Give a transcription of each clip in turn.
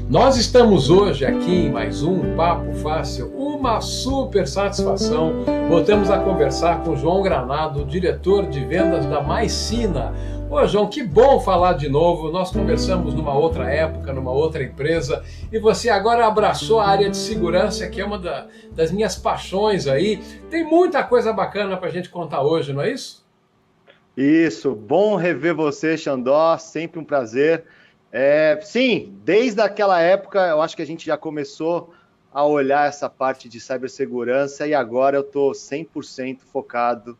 Nós estamos hoje aqui em mais um Papo Fácil, uma super satisfação. Voltamos a conversar com o João Granado, diretor de vendas da MySina. Ô João, que bom falar de novo. Nós conversamos numa outra época, numa outra empresa, e você agora abraçou a área de segurança, que é uma das minhas paixões aí. Tem muita coisa bacana para a gente contar hoje, não é isso? Isso, bom rever você, Xandó, sempre um prazer. Sim, desde aquela época eu acho que a gente já começou a olhar essa parte de cibersegurança e agora eu estou 100% focado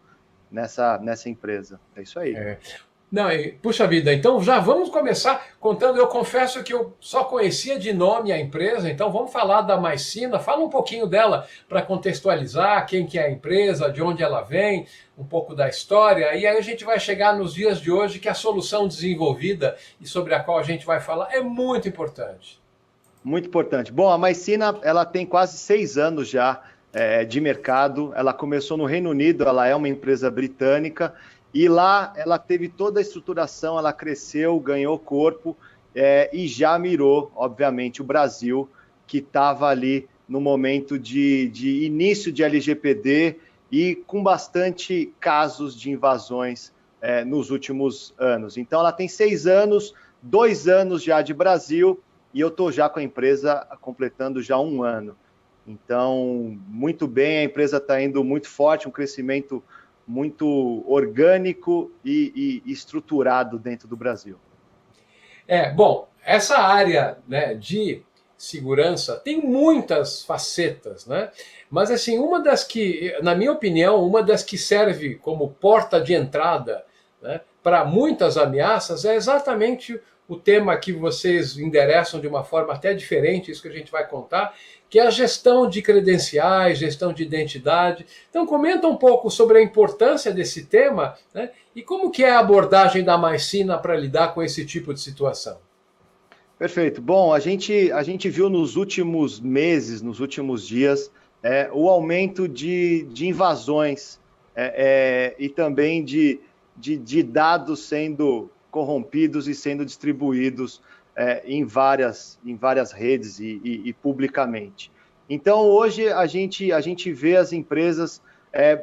nessa empresa. É isso aí. Não, puxa vida, então já vamos começar contando. Eu confesso que eu só conhecia de nome a empresa, então vamos falar da MySina. Fala um pouquinho dela para contextualizar quem que é a empresa, de onde ela vem, um pouco da história, e aí a gente vai chegar nos dias de hoje que a solução desenvolvida e sobre a qual a gente vai falar é muito importante. Muito importante. Bom, a MySina, ela tem quase 6 anos já de mercado. Ela começou no Reino Unido, ela é uma empresa britânica, e lá ela teve toda a estruturação, ela cresceu, ganhou corpo e já mirou, obviamente, o Brasil, que estava ali no momento de início de LGPD e com bastante casos de invasões nos últimos anos. Então, ela tem 6 anos, 2 anos já de Brasil, e eu estou já com a empresa completando já 1 ano. Então, muito bem, a empresa está indo muito forte, um crescimento muito orgânico e estruturado dentro do Brasil. Bom, essa área, né, de segurança tem muitas facetas, né? Mas assim, uma das que, na minha opinião, uma das que serve como porta de entrada, né, para muitas ameaças é exatamente o tema que vocês endereçam de uma forma até diferente, isso que a gente vai contar, que é a gestão de credenciais, gestão de identidade. Então comenta um pouco sobre a importância desse tema, né, e como que é a abordagem da MySina para lidar com esse tipo de situação. Perfeito. Bom, a gente viu nos últimos meses, nos últimos dias, o aumento de invasões e também de dados sendo corrompidos e sendo distribuídos em várias redes e publicamente. Então, hoje, a gente vê as empresas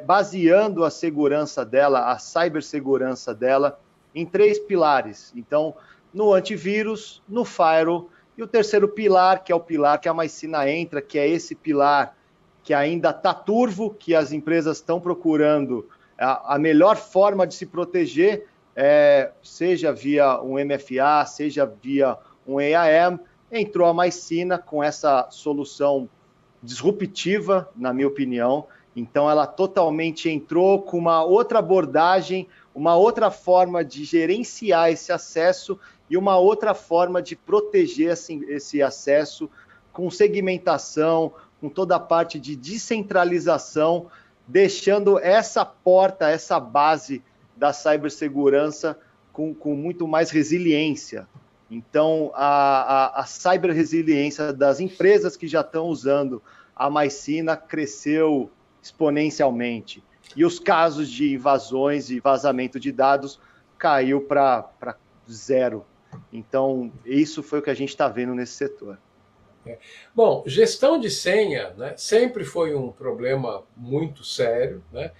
baseando a segurança dela, a cibersegurança dela, em 3 pilares. Então, no antivírus, no firewall, e o terceiro pilar, que é o pilar que a MySina entra, que é esse pilar que ainda está turvo, que as empresas estão procurando a melhor forma de se proteger, seja via um MFA, seja via um EAM, entrou a MySina com essa solução disruptiva, na minha opinião. Então, ela totalmente entrou com uma outra abordagem, uma outra forma de gerenciar esse acesso e uma outra forma de proteger esse acesso com segmentação, com toda a parte de descentralização, deixando essa porta, essa base da cibersegurança com muito mais resiliência. Então, a ciberresiliência das empresas que já estão usando a MySina cresceu exponencialmente. E os casos de invasões e vazamento de dados caiu para 0. Então, isso foi o que a gente está vendo nesse setor. Bom, gestão de senha, né, sempre foi um problema muito sério, né?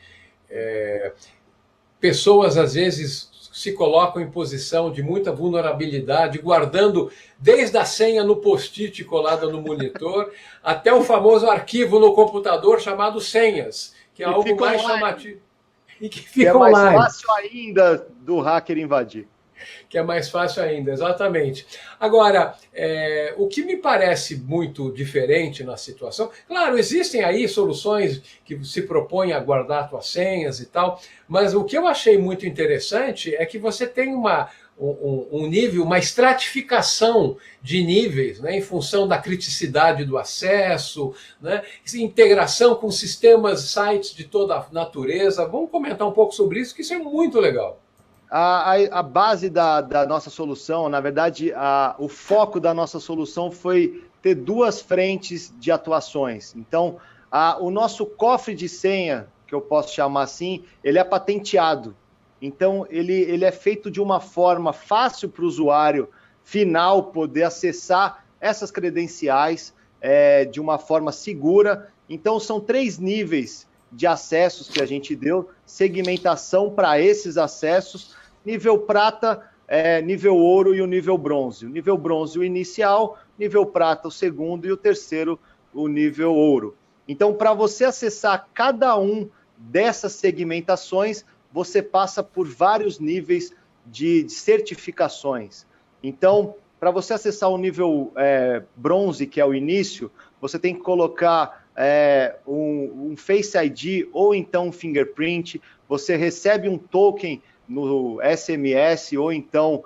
Pessoas às vezes se colocam em posição de muita vulnerabilidade, guardando desde a senha no post-it colada no monitor, até o famoso arquivo no computador chamado senhas, que é algo mais chamativo. E que fica online. É mais fácil ainda do hacker invadir. Que é mais fácil ainda, exatamente. Agora, o que me parece muito diferente na situação, claro, existem aí soluções que se propõem a guardar suas senhas e tal, mas o que eu achei muito interessante é que você tem um nível, uma estratificação de níveis, né, em função da criticidade do acesso, né, integração com sistemas, sites de toda a natureza. Vamos comentar um pouco sobre isso, que isso é muito legal. A base da nossa solução, na verdade, o foco da nossa solução foi ter 2 frentes de atuações. Então, o nosso cofre de senha, que eu posso chamar assim, ele é patenteado. Então, ele é feito de uma forma fácil para o usuário final poder acessar essas credenciais de uma forma segura. Então, são 3 níveis de acessos que a gente deu, segmentação para esses acessos, nível prata, nível ouro e o nível bronze. O nível bronze o inicial, nível prata o segundo e o terceiro o nível ouro. Então, para você acessar cada um dessas segmentações, você passa por vários níveis de certificações. Então, para você acessar o nível bronze, que é o início, você tem que colocar um Face ID ou então um fingerprint, você recebe um token no SMS ou então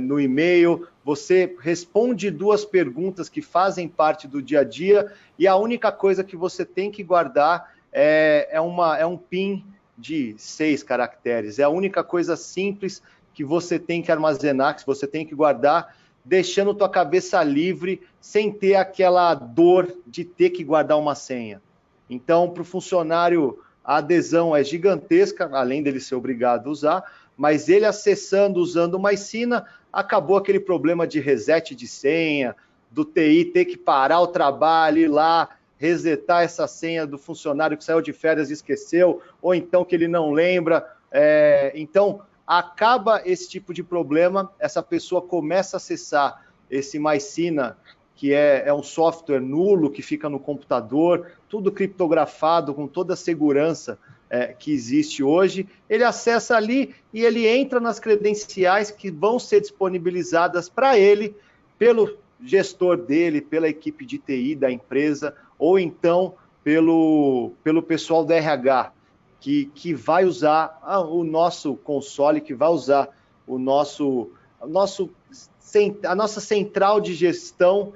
no e-mail, você responde 2 perguntas que fazem parte do dia a dia e a única coisa que você tem que guardar é um PIN de 6 caracteres. É a única coisa simples que você tem que armazenar, que você tem que guardar, deixando tua cabeça livre, sem ter aquela dor de ter que guardar uma senha. Então, para o funcionário, a adesão é gigantesca, além dele ser obrigado a usar, mas ele acessando, usando o MySina, acabou aquele problema de reset de senha, do TI ter que parar o trabalho, ir lá, resetar essa senha do funcionário que saiu de férias e esqueceu, ou então que ele não lembra. Então, acaba esse tipo de problema, essa pessoa começa a acessar esse MySina, que é um software nulo que fica no computador, tudo criptografado, com toda a segurança que existe hoje. Ele acessa ali e ele entra nas credenciais que vão ser disponibilizadas para ele pelo gestor dele, pela equipe de TI da empresa, ou então pelo pessoal da RH, que vai usar o nosso console, que vai usar a nossa central de gestão.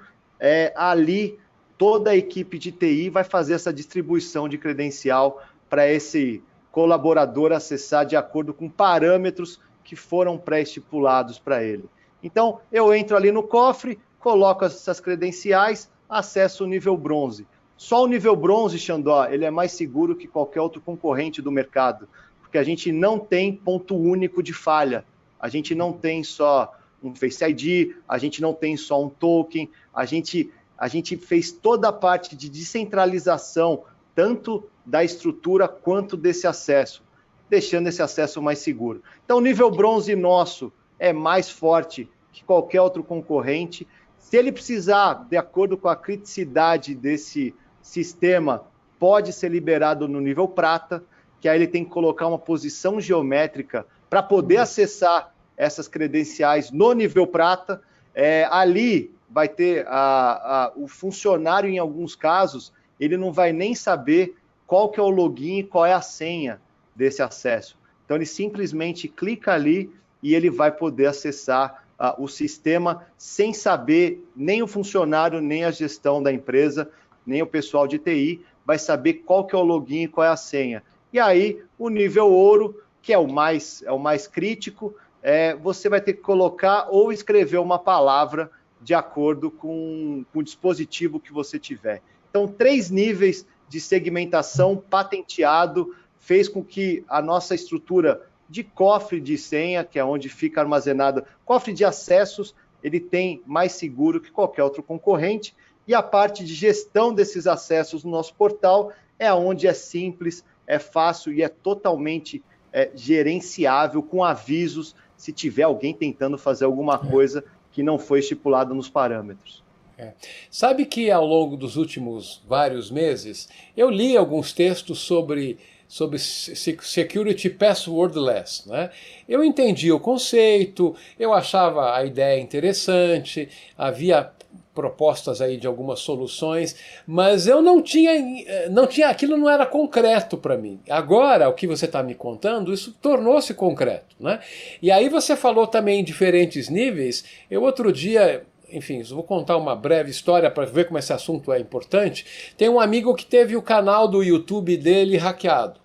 Ali, toda a equipe de TI vai fazer essa distribuição de credencial para esse colaborador acessar de acordo com parâmetros que foram pré-estipulados para ele. Então, eu entro ali no cofre, coloco essas credenciais, acesso o nível bronze. Só o nível bronze, Xandó, ele é mais seguro que qualquer outro concorrente do mercado, porque a gente não tem ponto único de falha. A gente não tem só um Face ID, a gente não tem só um token, a gente fez toda a parte de descentralização, tanto da estrutura quanto desse acesso, deixando esse acesso mais seguro. Então, o nível bronze nosso é mais forte que qualquer outro concorrente. Se ele precisar, de acordo com a criticidade desse sistema, pode ser liberado no nível prata, que aí ele tem que colocar uma posição geométrica para poder acessar essas credenciais no nível prata. Ali vai ter o funcionário, em alguns casos, ele não vai nem saber qual que é o login e qual é a senha desse acesso. Então, ele simplesmente clica ali e ele vai poder acessar o sistema sem saber, nem o funcionário, nem a gestão da empresa, nem o pessoal de TI vai saber qual que é o login e qual é a senha. E aí, o nível ouro, que é o mais crítico, você vai ter que colocar ou escrever uma palavra de acordo com o dispositivo que você tiver. Então, 3 níveis de segmentação patenteado fez com que a nossa estrutura de cofre de senha, que é onde fica armazenado, cofre de acessos, ele tem mais seguro que qualquer outro concorrente, e a parte de gestão desses acessos no nosso portal é onde é simples, é fácil e é totalmente gerenciável, com avisos, se tiver alguém tentando fazer alguma coisa que não foi estipulado nos parâmetros. Sabe que ao longo dos últimos vários meses, eu li alguns textos sobre Security Passwordless, né? Eu entendi o conceito, eu achava a ideia interessante, havia propostas aí de algumas soluções, mas eu não tinha aquilo não era concreto para mim. Agora, o que você está me contando, isso tornou-se concreto, né? E aí você falou também em diferentes níveis. Eu outro dia, enfim, vou contar uma breve história para ver como esse assunto é importante. Tem um amigo que teve o canal do YouTube dele hackeado.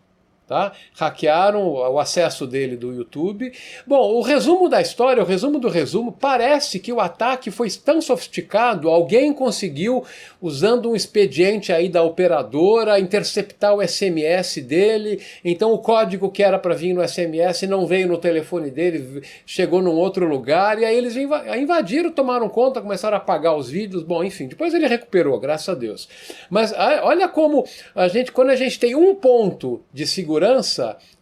Tá? Hackearam o acesso dele do YouTube. Bom, o resumo da história, o resumo do resumo, parece que o ataque foi tão sofisticado, alguém conseguiu, usando um expediente aí da operadora, interceptar o SMS dele, então o código que era para vir no SMS não veio no telefone dele, chegou num outro lugar, e aí eles invadiram, tomaram conta, começaram a apagar os vídeos, bom, enfim, depois ele recuperou, graças a Deus. Mas olha como quando a gente tem um ponto de segurança,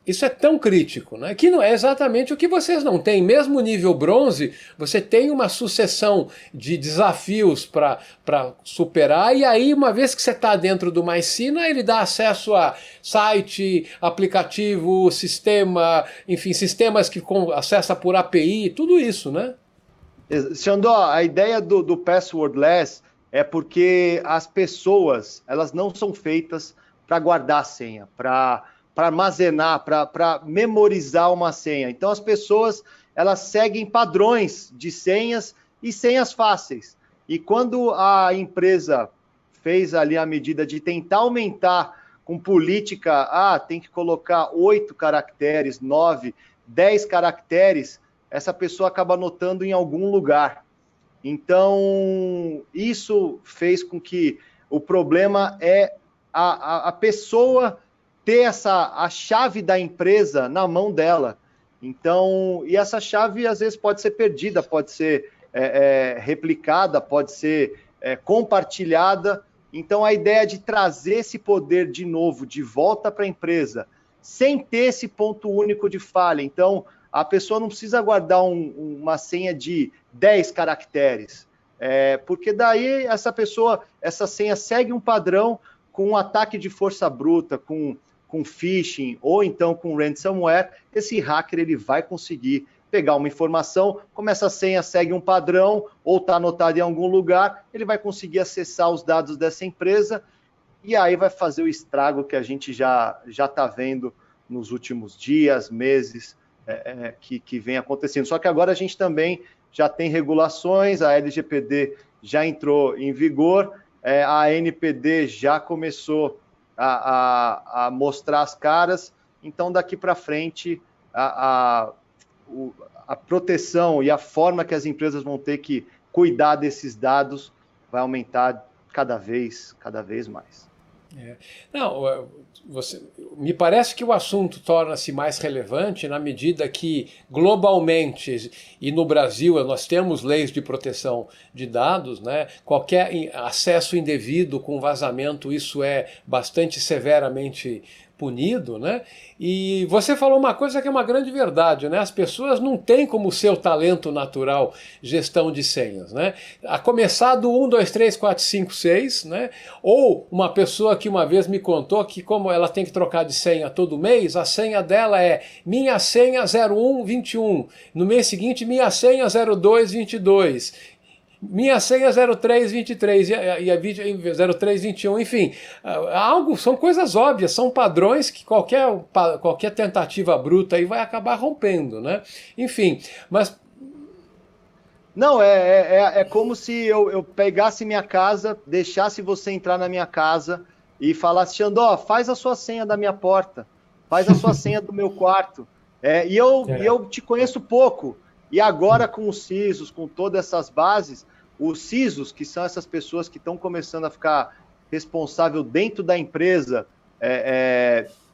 isso é tão crítico, né? Que não é exatamente o que vocês não têm. Mesmo nível bronze, você tem uma sucessão de desafios para superar, e aí, uma vez que você está dentro do Mycena, ele dá acesso a site, aplicativo, sistema, enfim, sistemas que acessa por API, tudo isso, né? Xandó, a ideia do passwordless é porque as pessoas, elas não são feitas para guardar a senha, para armazenar, para memorizar uma senha. Então as pessoas, elas seguem padrões de senhas e senhas fáceis. E quando a empresa fez ali a medida de tentar aumentar com política, tem que colocar 8 caracteres, 9, 10 caracteres, essa pessoa acaba anotando em algum lugar. Então, isso fez com que o problema é a pessoa ter a chave da empresa na mão dela. Então, e essa chave às vezes pode ser perdida, pode ser replicada, pode ser compartilhada. Então, a ideia de trazer esse poder de novo, de volta para a empresa, sem ter esse ponto único de falha. Então, a pessoa não precisa guardar uma senha de 10 caracteres, porque daí essa senha segue um padrão com um ataque de força bruta, com phishing ou então com ransomware. Esse hacker ele vai conseguir pegar uma informação, como essa senha segue um padrão ou está anotada em algum lugar, ele vai conseguir acessar os dados dessa empresa e aí vai fazer o estrago que a gente já está vendo nos últimos dias, meses, que vem acontecendo. Só que agora a gente também já tem regulações, a LGPD já entrou em vigor, a NPD já começou a mostrar as caras, então daqui para frente a proteção e a forma que as empresas vão ter que cuidar desses dados vai aumentar cada vez mais. Não, me parece que o assunto torna-se mais relevante na medida que globalmente e no Brasil nós temos leis de proteção de dados, né? Qualquer acesso indevido com vazamento, isso é bastante severamente punido, né? E você falou uma coisa que é uma grande verdade, né? As pessoas não têm como seu talento natural gestão de senhas, né? A começar do 1, 2, 3, 4, 5, 6, né? Ou uma pessoa que uma vez me contou que como ela tem que trocar de senha todo mês, a senha dela é minha senha 0121, no mês seguinte minha senha 0222, minha senha 0323 e a 0321, enfim, são coisas óbvias, são padrões que qualquer tentativa bruta aí vai acabar rompendo, né? Enfim, mas... Não, é como se eu pegasse minha casa, deixasse você entrar na minha casa e falasse, Xandó, faz a sua senha da minha porta, faz a sua senha do meu quarto. E eu te conheço pouco. E agora com os CISOs, com todas essas bases, os CISOs, que são essas pessoas que estão começando a ficar responsável dentro da empresa,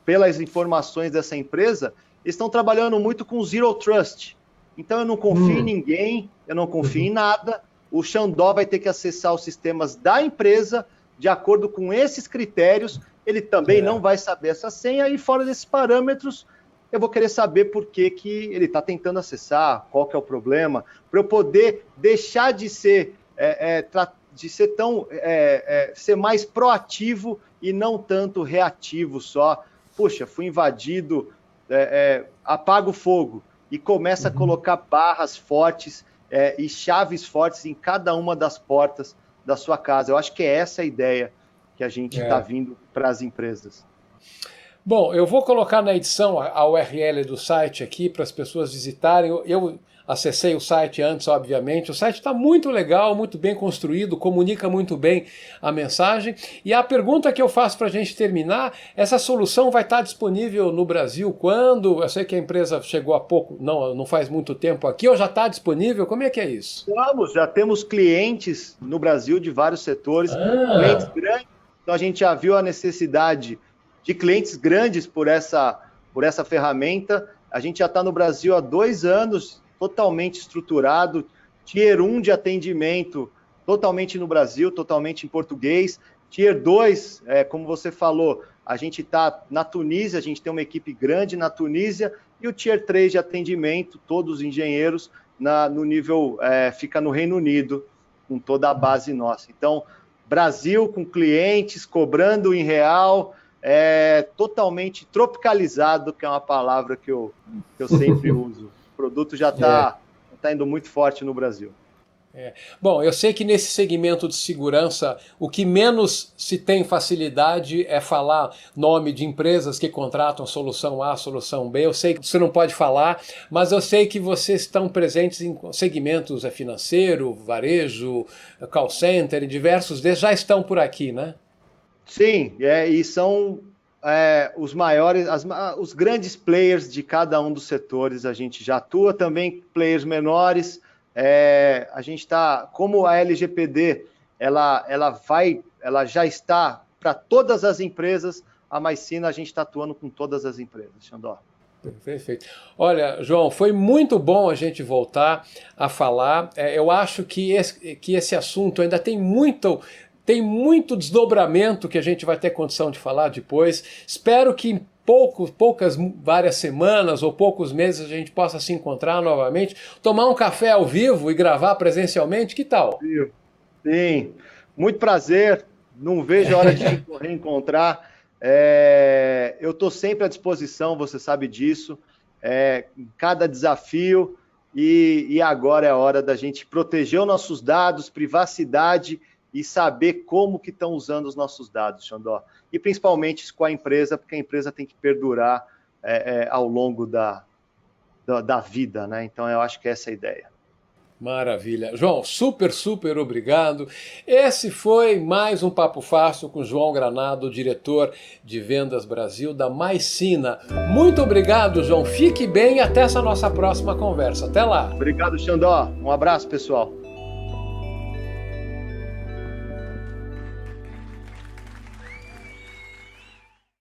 pelas informações dessa empresa, estão trabalhando muito com Zero Trust. Então eu não confio em ninguém, eu não confio em nada. O Xandó vai ter que acessar os sistemas da empresa de acordo com esses critérios. Ele também não vai saber essa senha e fora desses parâmetros, eu vou querer saber por que ele está tentando acessar, qual que é o problema, para eu poder deixar de ser ser mais proativo e não tanto reativo só. Puxa, fui invadido, apaga o fogo e começa a colocar barras fortes e chaves fortes em cada uma das portas da sua casa. Eu acho que é essa a ideia que a gente está vindo para as empresas. Bom, eu vou colocar na edição a URL do site aqui para as pessoas visitarem. Eu acessei o site antes, obviamente. O site está muito legal, muito bem construído, comunica muito bem a mensagem. E a pergunta que eu faço para a gente terminar, essa solução vai estar disponível no Brasil quando? Eu sei que a empresa chegou há pouco, não faz muito tempo aqui, ou já está disponível? Como é que é isso? Já temos clientes no Brasil de vários setores, clientes Ah, grandes, então a gente já viu a necessidade de clientes grandes por essa ferramenta. A gente já está no Brasil há 2 anos, totalmente estruturado, Tier 1 de atendimento, totalmente no Brasil, totalmente em português. Tier 2, como você falou, a gente está na Tunísia, a gente tem uma equipe grande na Tunísia, e o Tier 3 de atendimento, todos os engenheiros, no nível, fica no Reino Unido, com toda a base nossa. Então, Brasil com clientes, cobrando em real, totalmente tropicalizado, que é uma palavra que eu sempre uso. O produto já está indo muito forte no Brasil. Bom, eu sei que nesse segmento de segurança o que menos se tem facilidade é falar nome de empresas que contratam solução A, solução B. Eu sei que você não pode falar, mas eu sei que vocês estão presentes em segmentos financeiro, varejo, call center, e diversos desses já estão por aqui, né? Sim, e são os maiores, os grandes players de cada um dos setores. A gente já atua também, players menores. A gente está, como a LGPD, ela já está para todas as empresas, a Mycina, a gente está atuando com todas as empresas, Xandó. Perfeito. Olha, João, foi muito bom a gente voltar a falar. Eu acho que esse assunto ainda tem muito desdobramento que a gente vai ter condição de falar depois. Espero que em várias semanas ou poucos meses a gente possa se encontrar novamente, tomar um café ao vivo e gravar presencialmente, que tal? Sim, muito prazer, não vejo a hora de te reencontrar. Eu estou sempre à disposição, você sabe disso, em cada desafio, e agora é a hora da gente proteger os nossos dados, privacidade, e saber como que estão usando os nossos dados, Xandó. E principalmente isso com a empresa, porque a empresa tem que perdurar ao longo da vida, né? Então eu acho que essa é a ideia. Maravilha. João, super obrigado. Esse foi mais um Papo Fácil com João Granado, diretor de Vendas Brasil da Mycina. Muito obrigado, João. Fique bem e até essa nossa próxima conversa. Até lá. Obrigado, Xandó. Um abraço, pessoal.